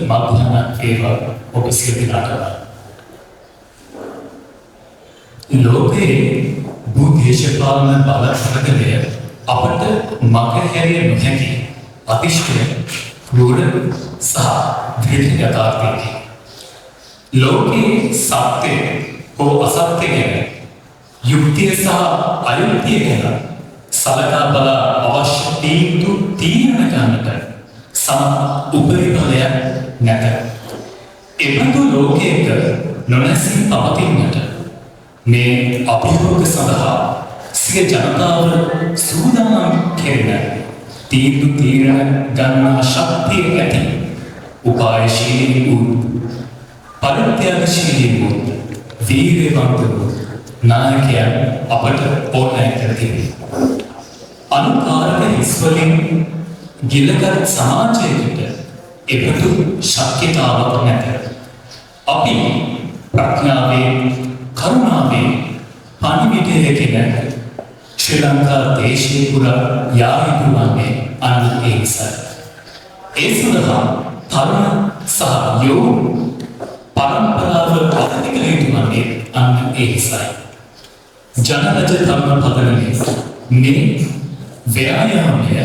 මධ්‍යන ඒවා ඔබ සියලු දෙනාට ලෝකයේ භූදේශපාලන බලපෑමකදී අපට මගහැරිය නොහැකි අතිශය ගුණ සහ දෘঢ় යථාර්ථයකි. ලෝකයේ සත්‍ය හෝ අසත්‍ය ගැන යුක්තිය සහ අයුක්තිය ගැන සලකා බලා අවශ්‍ය තීරණ ගන්නට සම උපරිමයක් නැත. එබඳු ලෝකයක නොනැසී පවතින්නට මේ අභියෝග සඳහා සිය ජනතාව සූදානම් කෙරෙන තීරණ ගන්නා ශක්තිය ඇති උපායශීලී වූ පරිත්‍යාගශීලී වූ වීරවන්ත වූ නායකයන් අපට ඕනෑ කර තිබේ. අනුකාරක හිස්වලින් ගිලගත් සමාජයකට එබඳු ශක්්‍යතාවක් නැත. අපි ප්‍රඥාවේ කරුණාවේ පණිවිඩයකින ශ්‍රී ලංකා දේශය පුරා යා යුතු වන්නේ අන්න ඒ නිසයි. ඒ සඳහා තරුණ සහ යෝග පරම්පරාව අවදි කළ යුතු වන්නේ අන්න ඒ නිසයි. ජනරජ තරුණ පදනමේ මේ ව්‍යායාමය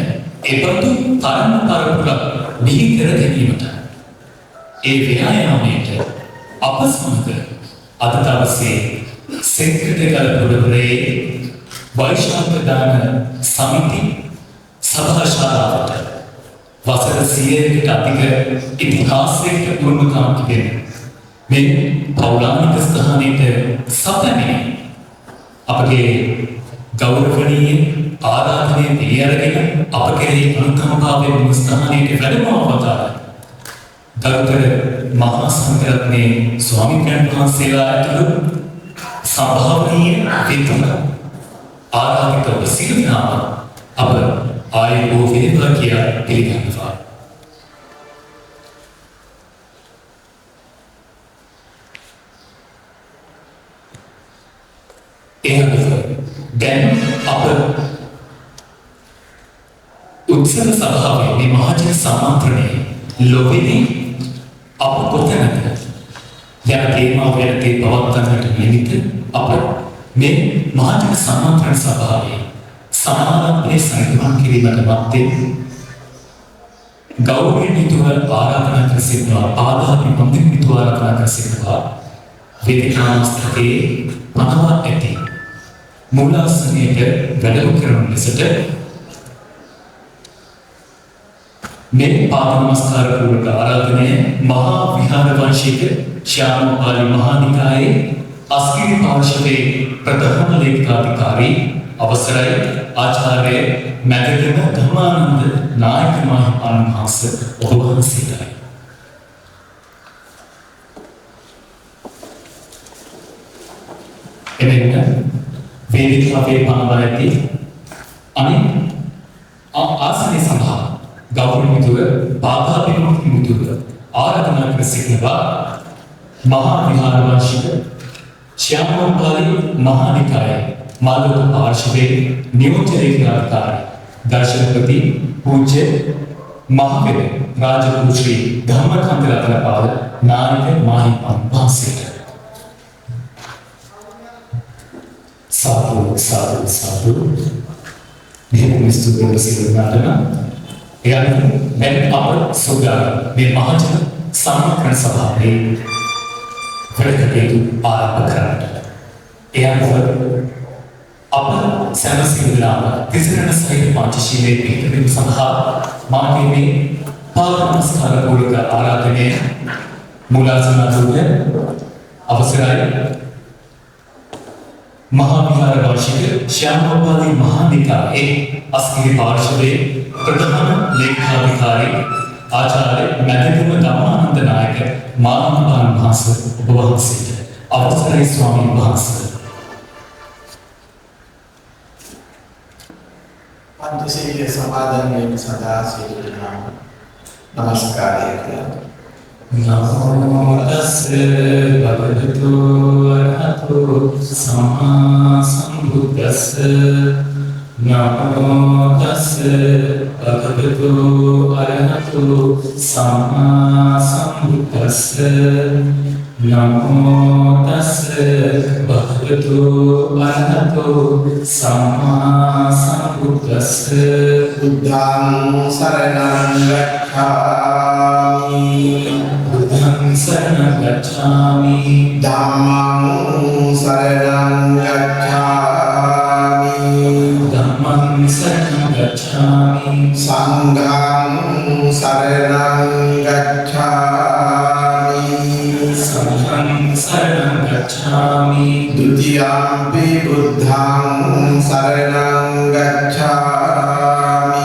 එබඳු තරුණ පරපුරක් බිහි කර ගැනීමට ඒ ව්‍යායාමයට අප සමග අද දවසේ සෙක්‍රටරියල් පොළොවේ වෛශාඛ දාන සමිති සභා ශාලාවට වසර 100කට අධික ඉතිහාසයක පුරුමුකම් තිබෙන මේ පෞරාණික ස්ථානයේ සපැමිණි අපගේ ගෞරවනීය ආරාධනය පිළිඅරගෙන අප කෙරෙහි අනුකම්පාවෙන් මේ ස්ථානයේ වැඩමවවතා ගරුතර මහා සංඝරත්නයේ ස්වාමීන් වහන්සේලා ඇතුළු සභාවනීය විතුන ආරාධිත ඔබ සියලු දෙනාම අප ආයුබෝ වේවා කියා පිළිගන්නවා. දැන් අප උත්සව සභාවේ මේ මහජන සම්මානයේ ලෝකෙදී අප කොතැනද යන තේමාවලදී පවත්වන්නට නිමිත අප මේ මහජන සම්මාන සභාවේ සමාරම්භයේ සංගමන් කිරීමට මත්තේ ගෞරවණීයව ආරාධනා කර සිටිනවා පාදාභි පන්තිමිතු ආරාධනා කර සිටිනවා වේදිකාස්තකේ පනවා ඇති මූලාසනයේ වැඩම කරන ලෙසට මේ පාද නමස්කාර පූර්වක ආරාධනය මහා විහාර වංශික ශ්‍යාමපාලි මහා නිකායේ අස්කිරි පාර්ශවයේ ප්‍රධාන ලේඛකාධිකාරී අවසරයි ආචාර්ය මැදගම ධර්මානන්ද නායක මහත්මයාණන් වහන්සේ ඔබ වහන්සේටයි. එවෙන්න වේදිකාවේ පනවා ඇති අනිත් ආසනයේ සඳහා ගෞරවණීයව පාදාභිමුඛව ආරාධනා කර සිටිනවා මහා විහාර වංශික ශ්‍යාමපාලි මහා නිකායේ මාධව පාර්ශවයේ නියෝජ්‍ය ලේඛකාධිකාරී දර්ශනපති පූජ්‍ය මහාවේද රාජපුරු ශ්‍රී ධම්මකන්ද රත්නපාල නායක මහින්පන් වහන්සේට සාදු සාදු සාදු මේ ස්තුතිය සිදුවනවා. එයාට දැන් අප සෝදාන මේ මහජන සම්මාන සභාවේ වැඩකටයුතු ආරම්භ කරන්නට. එයාට අප සැනසීමලාම තිසරණ සහිත පංචශීලයේ පිළිපැදීම සඳහා මාගේ මේ පාද නමස්කාර පූර්වක ආරාධනය මූලාසනාතුල්‍ය අවසරයි මහා විහාර වංශික ශ්‍යාමපාලි මහා නිකායේ අස්කිරි පාර්ශවයේ ප්‍රධාන ලේඛකාධිකාරී ආචාර්ය මැදගම ධම්මානන්ද නායක මහත්මයාණන් වහන්සේ ඔබ වහන්සේට අවසරයි ස්වාමීන් වහන්සේ. පංචශීලයේ සමාදන් වීම සඳහා සියලු දෙනාම නමස්කාරය කරනවා. නමෝ තස්සේ භගවතු වරහතෝ සම්මා සම්බුද්දස්සේ නමෝ තස්ස භගවතු අරහතු සම්මා සම්බුද්දස්ස නමෝ තස්ස භගවතු අරහතු සම්මා සම්බුද්දස්ස බුද්ධං සරණං ගච්ඡාමි බුද්ධං සරණං ගච්ඡාමි ධම්මං සරණං ගච්ඡාමි ධම්මං සරණං ගච්ඡාමි සංඝං සරණං ගච්ඡාමි සංඝං සරණං ගච්ඡාමි ဒုတိယံ පි බුද්ධං සරණං ගච්ඡාමි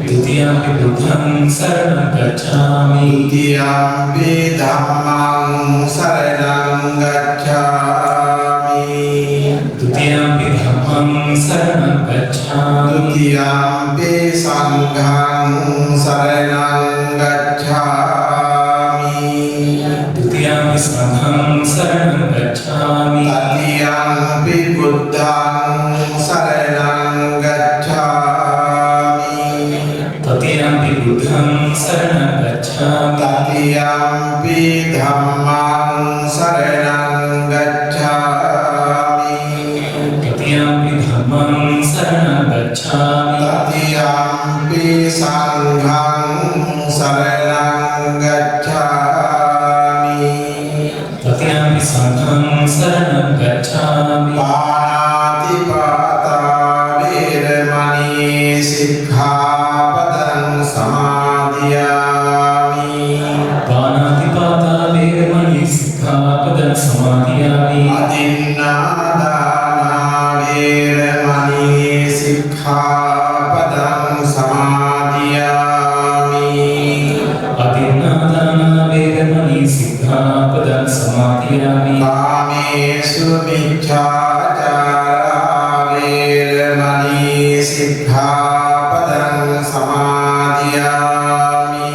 ဒုတိယံ පි බුද්ධං සරණං ගච්ඡාමි ဒုတိယံ පි ධම්මං සරණං ගච්ඡාමි ဒုတိယံ පි ධම්මං සරණං ගච්ඡාමි ဒုတိယံ පි සංඝං සරණං ගච්ඡාමි ဒုတိယံ පි සංඝං සරණං ගච්ඡාමි တတိယံ පි බුද්ධං සරණං ගච්ඡාමි တတိယံ පි බුද්ධං සරණං ගච්ඡාමි တတိယံ පි ධම්මං සරණං ගච්ඡාමි တတိယံ පි ධම්මං සරණං ගච්ඡාමි တတိယံ පි සංඝං සරණං ගච්ඡාමි တတိယံ පි සංඝං සරණං ගච්ඡාමි පාණාති පාතා වේරමණී සික්ඛාපදං සමාදියාමි පාණාතිපාතා වේරමණී සික්ඛාපදං සමාදියාමි අදින්නාදානා වේරමණී සික්ඛාපදං සමාදියාමි අදින්නාදානා වේරමණී සික්ඛාපදං සමාදියාමි කාමේසු මිච්ඡාචාරා වේරමණී සික්ඛාපදං සමාදියාමි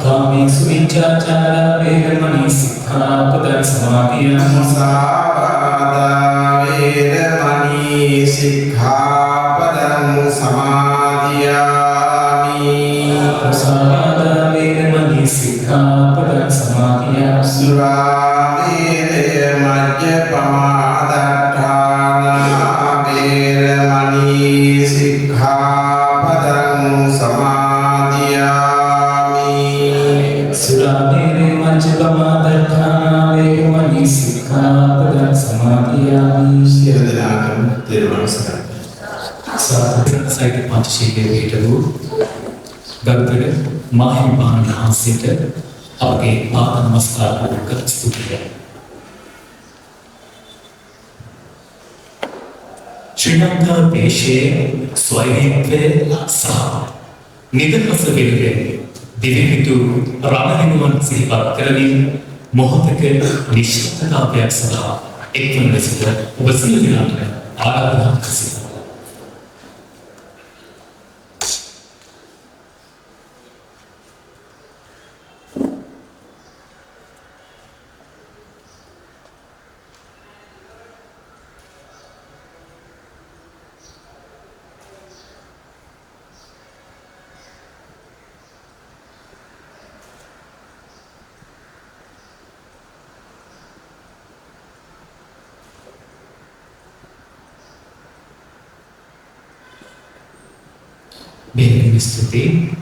කාමේසු මිච්ඡාචාරා වේරමණී සික්ඛාපදං සමාදියාමි මුසාවාදා වේරමණී සික්ඛාපදං සමාදියාමි මුසාවාදා වේරමණී සික්ඛාපදං සමාදියාමි සුරාමේරය මජ්ජපමාදට්ඨානා වේරමණී සික්ඛාපදං සමාදියාමි සුරාමේරේ මජ්ජපමාදට්ඨානා වේරමණී සික්ඛාපදං සමාදියාමි සියලු දෙනාටම තෙරුවන් සරණයි සාධක පංචශීලයේ පිටු ගරුතර මහින්පාණ වහන්සේට අපගේ පාද නමස්කාර කර ස්තුතියි. ශ්‍රී ලංකා දේශයේ ස්වෛරීත්වය සහ නිදහස වෙනුවෙන් දිවිහිතු රණවිනුවන් සිහිපත් කරමින් මොහොතක නිශ්චිතතාවයක් සඳහා එක්වන ලෙසට ඔබ සියලු දෙනාට ආරාධනා කරමි. බෙහෙවින් ස්තුතියි.